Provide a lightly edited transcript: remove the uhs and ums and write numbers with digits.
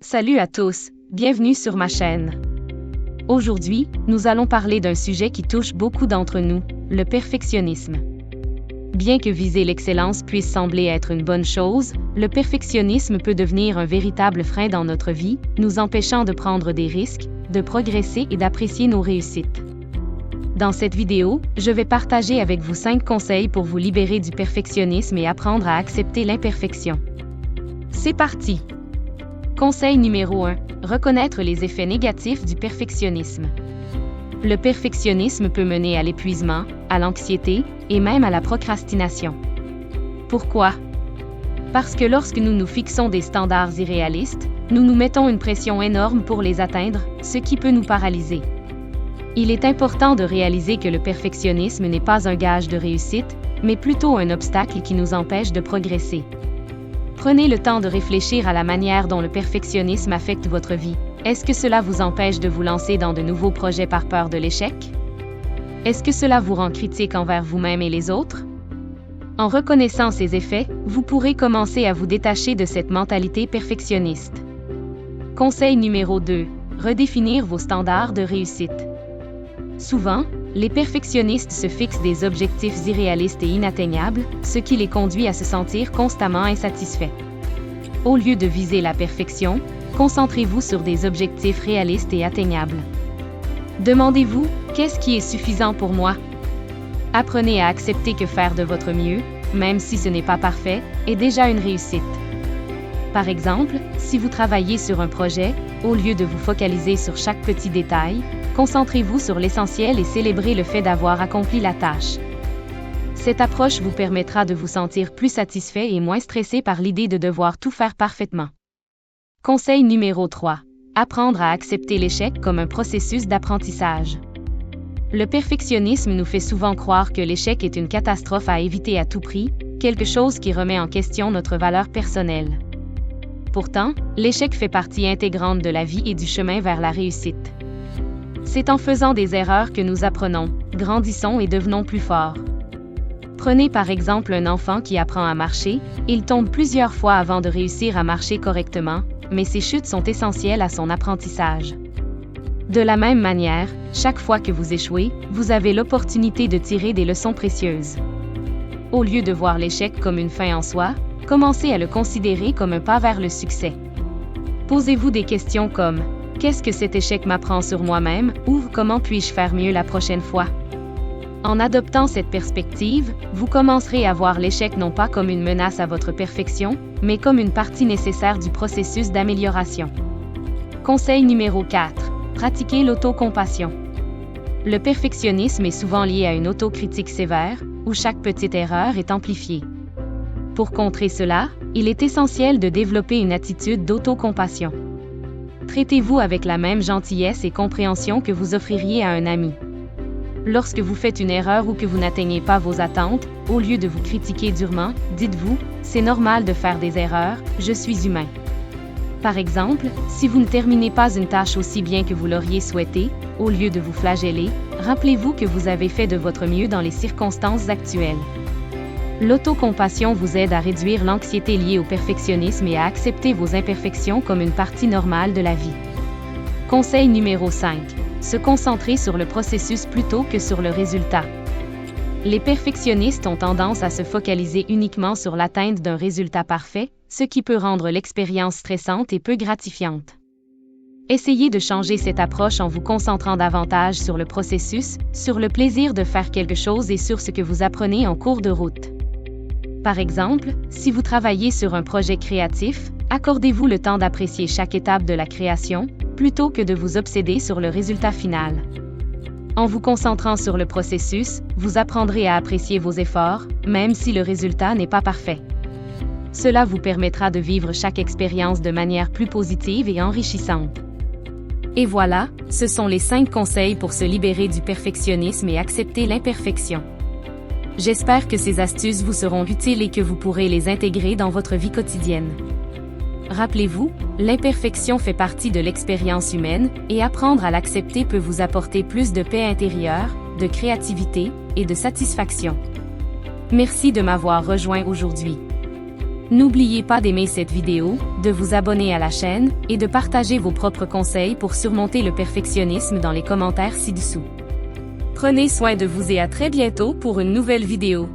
Salut à tous, bienvenue sur ma chaîne. Aujourd'hui, nous allons parler d'un sujet qui touche beaucoup d'entre nous, le perfectionnisme. Bien que viser l'excellence puisse sembler être une bonne chose, le perfectionnisme peut devenir un véritable frein dans notre vie, nous empêchant de prendre des risques, de progresser et d'apprécier nos réussites. Dans cette vidéo, je vais partager avec vous 5 conseils pour vous libérer du perfectionnisme et apprendre à accepter l'imperfection. C'est parti! Conseil numéro 1. Reconnaître les effets négatifs du perfectionnisme. Le perfectionnisme peut mener à l'épuisement, à l'anxiété et même à la procrastination. Pourquoi? Parce que lorsque nous nous fixons des standards irréalistes, nous nous mettons une pression énorme pour les atteindre, ce qui peut nous paralyser. Il est important de réaliser que le perfectionnisme n'est pas un gage de réussite, mais plutôt un obstacle qui nous empêche de progresser. Prenez le temps de réfléchir à la manière dont le perfectionnisme affecte votre vie. Est-ce que cela vous empêche de vous lancer dans de nouveaux projets par peur de l'échec? Est-ce que cela vous rend critique envers vous-même et les autres? En reconnaissant ces effets, vous pourrez commencer à vous détacher de cette mentalité perfectionniste. Conseil numéro 2. Redéfinir vos standards de réussite. Souvent, les perfectionnistes se fixent des objectifs irréalistes et inatteignables, ce qui les conduit à se sentir constamment insatisfaits. Au lieu de viser la perfection, concentrez-vous sur des objectifs réalistes et atteignables. Demandez-vous, qu'est-ce qui est suffisant pour moi? Apprenez à accepter que faire de votre mieux, même si ce n'est pas parfait, est déjà une réussite. Par exemple, si vous travaillez sur un projet, au lieu de vous focaliser sur chaque petit détail, concentrez-vous sur l'essentiel et célébrez le fait d'avoir accompli la tâche. Cette approche vous permettra de vous sentir plus satisfait et moins stressé par l'idée de devoir tout faire parfaitement. Conseil numéro 3. Apprendre à accepter l'échec comme un processus d'apprentissage. Le perfectionnisme nous fait souvent croire que l'échec est une catastrophe à éviter à tout prix, quelque chose qui remet en question notre valeur personnelle. Pourtant, l'échec fait partie intégrante de la vie et du chemin vers la réussite. C'est en faisant des erreurs que nous apprenons, grandissons et devenons plus forts. Prenez par exemple un enfant qui apprend à marcher, il tombe plusieurs fois avant de réussir à marcher correctement, mais ces chutes sont essentielles à son apprentissage. De la même manière, chaque fois que vous échouez, vous avez l'opportunité de tirer des leçons précieuses. Au lieu de voir l'échec comme une fin en soi, commencez à le considérer comme un pas vers le succès. Posez-vous des questions comme « Qu'est-ce que cet échec m'apprend sur moi-même » ou « Comment puis-je faire mieux la prochaine fois ?» En adoptant cette perspective, vous commencerez à voir l'échec non pas comme une menace à votre perfection, mais comme une partie nécessaire du processus d'amélioration. Conseil numéro 4. Pratiquez l'autocompassion. Le perfectionnisme est souvent lié à une autocritique sévère, où chaque petite erreur est amplifiée. Pour contrer cela, il est essentiel de développer une attitude d'autocompassion. Traitez-vous avec la même gentillesse et compréhension que vous offririez à un ami. Lorsque vous faites une erreur ou que vous n'atteignez pas vos attentes, au lieu de vous critiquer durement, dites-vous « C'est normal de faire des erreurs, je suis humain ». Par exemple, si vous ne terminez pas une tâche aussi bien que vous l'auriez souhaité, au lieu de vous flageller, rappelez-vous que vous avez fait de votre mieux dans les circonstances actuelles. L'autocompassion vous aide à réduire l'anxiété liée au perfectionnisme et à accepter vos imperfections comme une partie normale de la vie. Conseil numéro 5. Se concentrer sur le processus plutôt que sur le résultat. Les perfectionnistes ont tendance à se focaliser uniquement sur l'atteinte d'un résultat parfait, ce qui peut rendre l'expérience stressante et peu gratifiante. Essayez de changer cette approche en vous concentrant davantage sur le processus, sur le plaisir de faire quelque chose et sur ce que vous apprenez en cours de route. Par exemple, si vous travaillez sur un projet créatif, accordez-vous le temps d'apprécier chaque étape de la création, plutôt que de vous obséder sur le résultat final. En vous concentrant sur le processus, vous apprendrez à apprécier vos efforts, même si le résultat n'est pas parfait. Cela vous permettra de vivre chaque expérience de manière plus positive et enrichissante. Et voilà, ce sont les 5 conseils pour se libérer du perfectionnisme et accepter l'imperfection. J'espère que ces astuces vous seront utiles et que vous pourrez les intégrer dans votre vie quotidienne. Rappelez-vous, l'imperfection fait partie de l'expérience humaine, et apprendre à l'accepter peut vous apporter plus de paix intérieure, de créativité et de satisfaction. Merci de m'avoir rejoint aujourd'hui. N'oubliez pas d'aimer cette vidéo, de vous abonner à la chaîne, et de partager vos propres conseils pour surmonter le perfectionnisme dans les commentaires ci-dessous. Prenez soin de vous et à très bientôt pour une nouvelle vidéo.